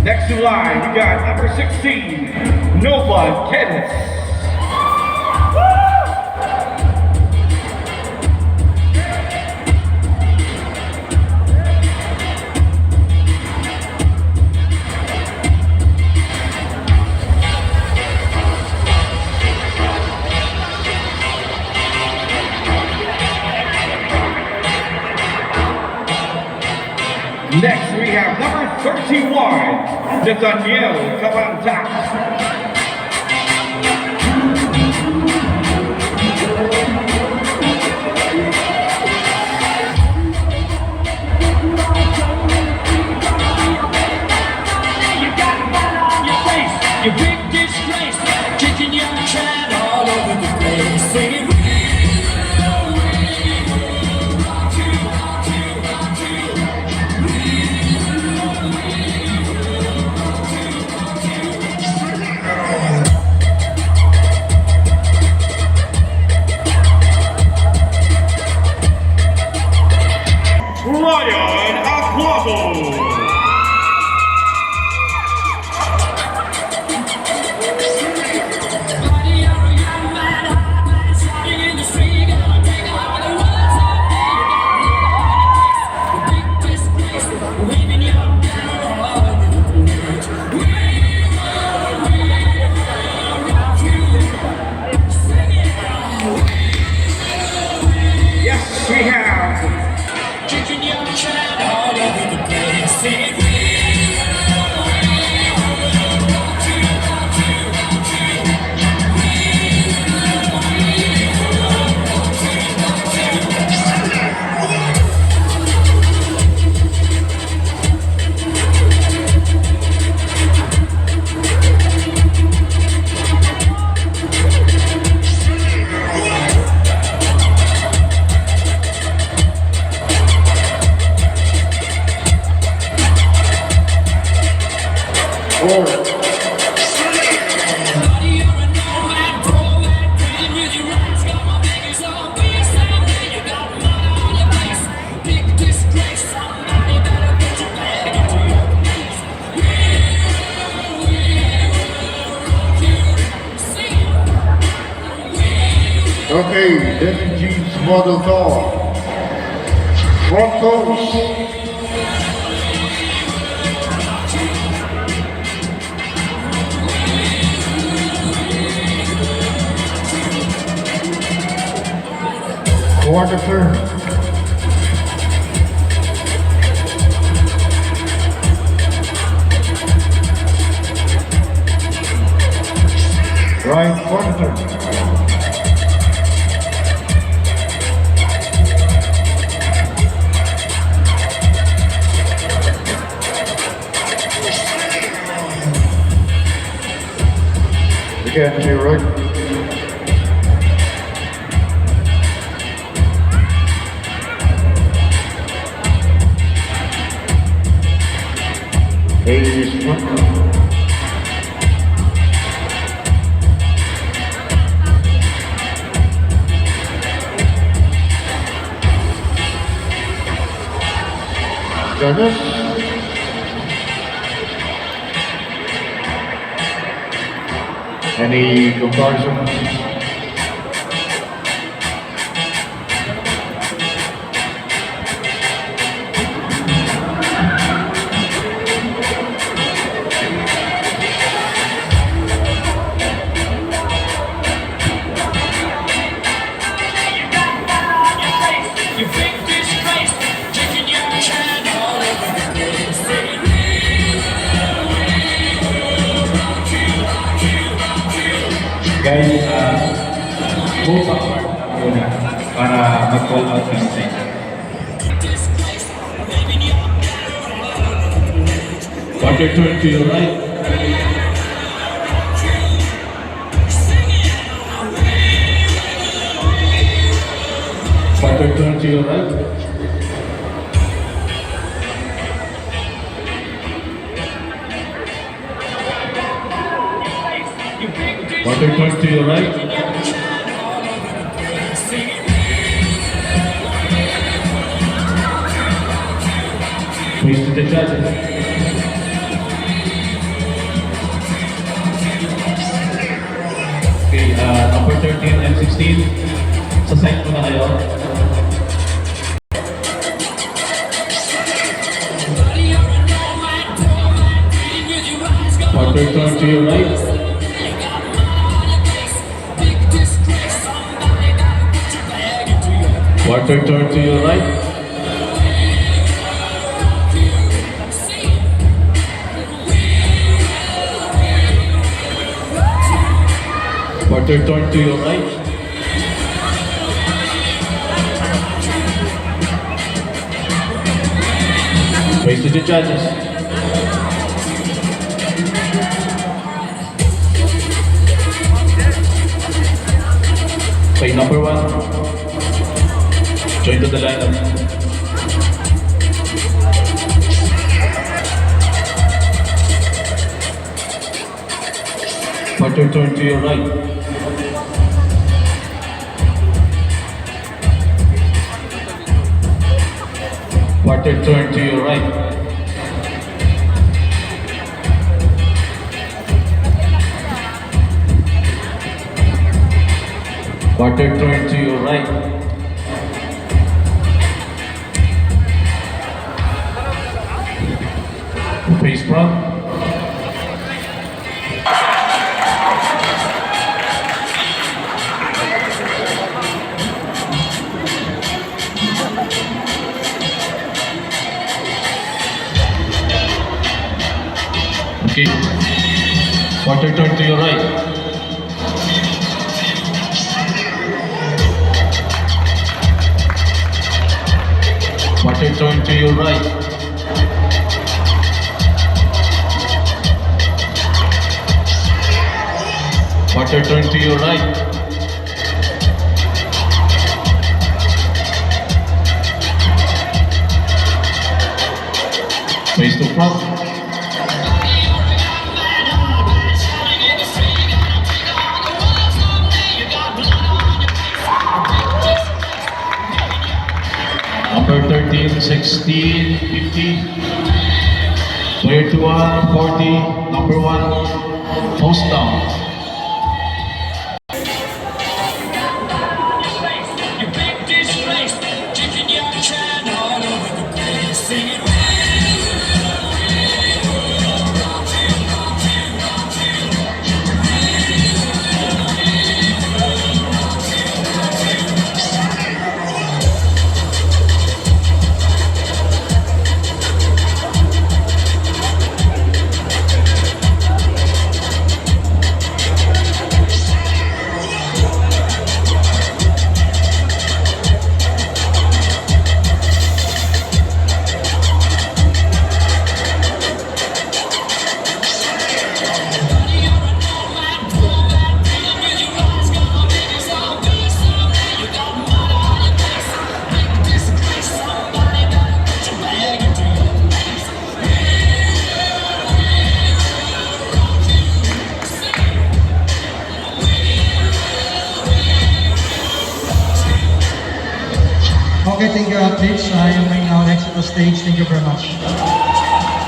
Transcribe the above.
Next in line, we got number 16, Nova Kenneth. Next, we have number 31, Nathaniel Cabantac. You big disgrace, kicking your can all over the place, singing. Ryan Aquavo. Yes, we have. Kicking your can all over the place, singing. Okay, Devin Jeeps Model Car. Front post. Quarter turn. Right quarter turn. Again to your right. Ladies front. Douglas. Any comparisons? You big disgrace, kicking your can all over the place, singing. Guys, move forward muna para mag-call out ng stage. Quarter turn to your right. Quarter turn to your right. Quarter turn to your right. Please to the judges. 16. Sa site mo na kayo. Partner, turn to your right. Partner, turn to your right. Partner, turn to your right. Face to the judges. Okay, number 1. Join to the lineup. Partner, turn to your right. Partner, turn to your right. Partner, turn to your right. Face front. Okay. Partner, turn to your right. Partner, turn to your right. Partner, turn to your right. Face to front. Number 13, 16, 50. Player 2, 40, number 1, post down. You big disgrace, kicking your can all over the place, singing. Okay, thank you, athletes. You may now exit the stage. Thank you very much.